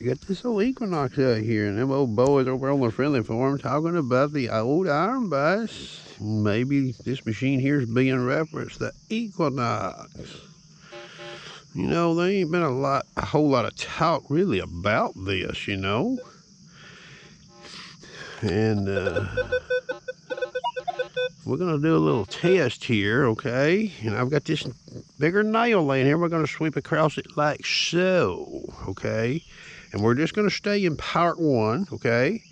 You got this old Equinox out here, and them old boys over on the friendly farm talking about the old iron bites. Maybe this machine here is being referenced, the Equinox. You know, there ain't been a whole lot of talk really about this, you know. And we're gonna do a little test here, okay? And I've got this bigger nail laying here. We're gonna sweep across it like so, okay? And we're just gonna stay in part 1, okay?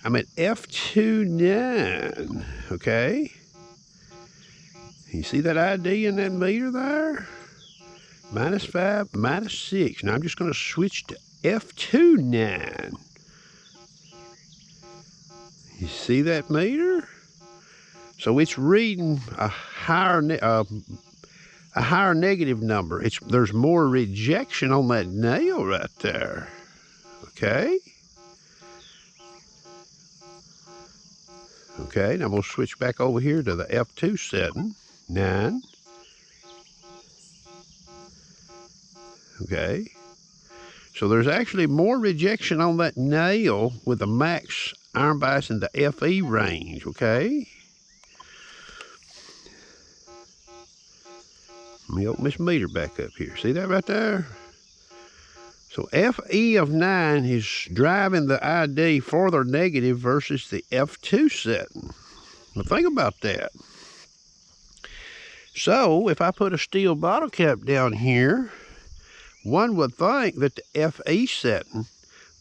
I'm at F29, okay? You see that ID in that meter there? -5, -6. Now I'm just gonna switch to F29. You see that meter? So it's reading a higher negative number. There's more rejection on that nail right there. Okay. Okay, now we'll switch back over here to the F2 setting. 9. Okay. So there's actually more rejection on that nail with the max iron bias in the FE range, okay? Let me open this meter back up here. See that right there? So FE of 9 is driving the ID further negative versus the F2 setting. Now think about that. So if I put a steel bottle cap down here, one would think that the FE setting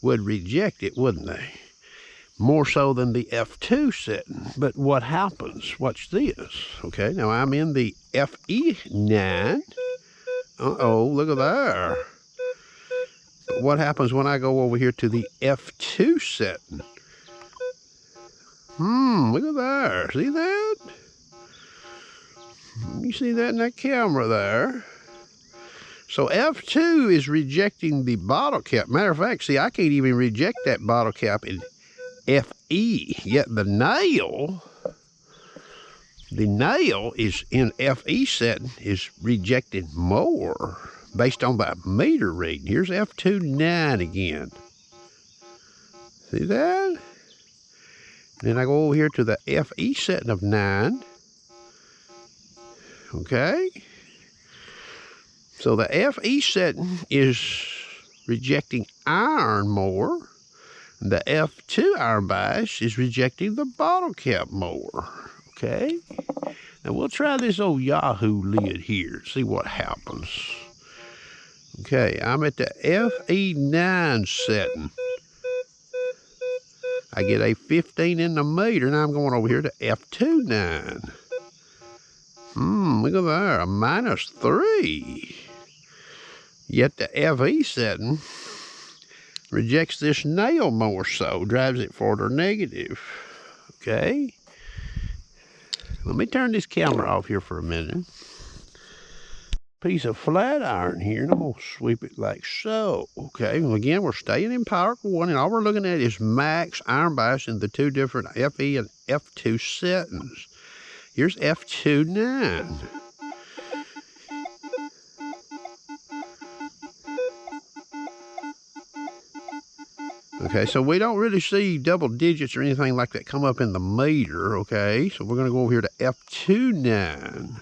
would reject it, wouldn't they? More so than the F2 setting. But what happens? Watch this. Okay, now I'm in the FE9. Uh-oh, look at there. But what happens when I go over here to the F2 setting? Look at there. See that? You see that in that camera there? So F2 is rejecting the bottle cap. Matter of fact, see, I can't even reject that bottle cap in FE, yet the nail is in FE setting is rejected more based on that meter reading. Here's F29 again. See that? Then I go over here to the FE setting of 9. Okay. So the FE setting is rejecting iron more. The F2 iron bias is rejecting the bottle cap more, okay? Now we'll try this old Yahoo lid here, see what happens. Okay, I'm at the FE9 setting. I get a 15 in the meter, now I'm going over here to F29. Look at there, a -3. Yet the FE setting rejects this nail more so, drives it further negative. Okay? Let me turn this camera off here for a minute. Piece of flat iron here, and I'm going to sweep it like so. Okay, well, again, we're staying in part 1, and all we're looking at is max iron bias in the 2 different FE and F2 settings. Here's F29. Okay, so we don't really see double digits or anything like that come up in the meter, okay? So we're going to go over here to F29.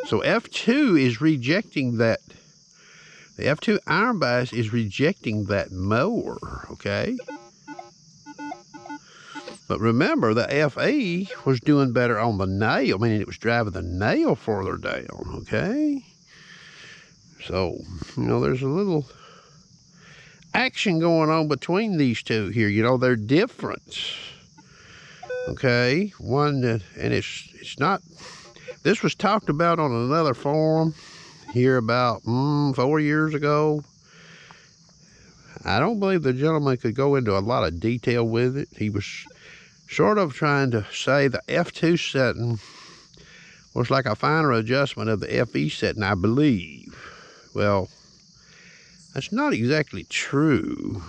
So F2 is rejecting that. The F2 iron bias is rejecting that more, okay? But remember, the FE was doing better on the nail, meaning it was driving the nail further down, okay? So, you know, there's a little action going on between these two here. You know, they're different, okay? And it's not, this was talked about on another forum here about 4 years ago. I don't believe the gentleman could go into a lot of detail with it. He was sort of trying to say the F2 setting was like a finer adjustment of the FE setting, I believe. Well, that's not exactly true.